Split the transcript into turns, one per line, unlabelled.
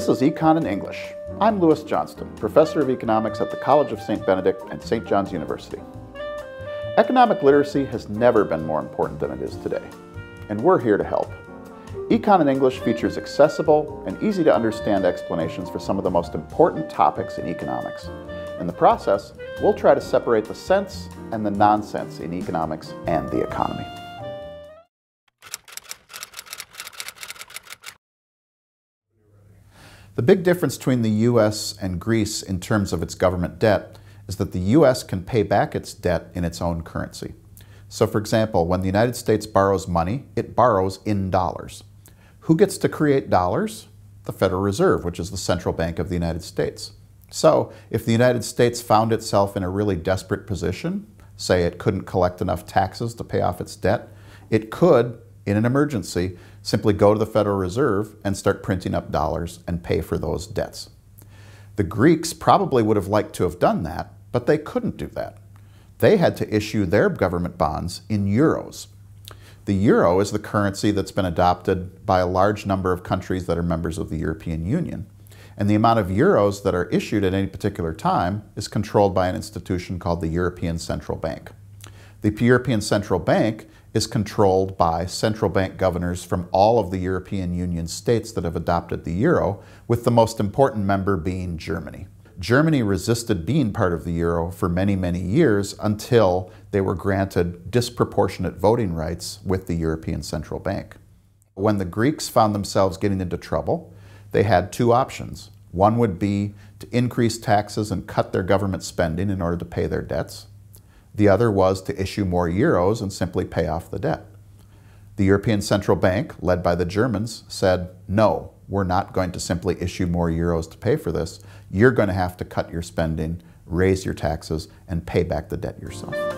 This is Econ in English. I'm Louis Johnston, Professor of Economics at the College of St. Benedict and St. John's University. Economic literacy has never been more important than it is today, and we're here to help. Econ in English features accessible and easy to understand explanations for some of the most important topics in economics. In the process, we'll try to separate the sense and the nonsense in economics and the economy. The big difference between the U.S. and Greece in terms of its government debt is that the U.S. can pay back its debt in its own currency. So for example, when the United States borrows money, it borrows in dollars. Who gets to create dollars? The Federal Reserve, which is the central bank of the United States. So if the United States found itself in a really desperate position, say it couldn't collect enough taxes to pay off its debt, it could, in an emergency, simply go to the Federal Reserve and start printing up dollars and pay for those debts. The Greeks probably would have liked to have done that, but they couldn't do that. They had to issue their government bonds in euros. The euro is the currency that's been adopted by a large number of countries that are members of the European Union. And the amount of euros that are issued at any particular time is controlled by an institution called the European Central Bank. The European Central Bank is controlled by central bank governors from all of the European Union states that have adopted the euro, with the most important member being Germany. Germany resisted being part of the euro for many, many years until they were granted disproportionate voting rights with the European Central Bank. When the Greeks found themselves getting into trouble, they had two options. One would be to increase taxes and cut their government spending in order to pay their debts. The other was to issue more euros and simply pay off the debt. The European Central Bank, led by the Germans, said, no, we're not going to simply issue more euros to pay for this. You're going to have to cut your spending, raise your taxes, and pay back the debt yourself.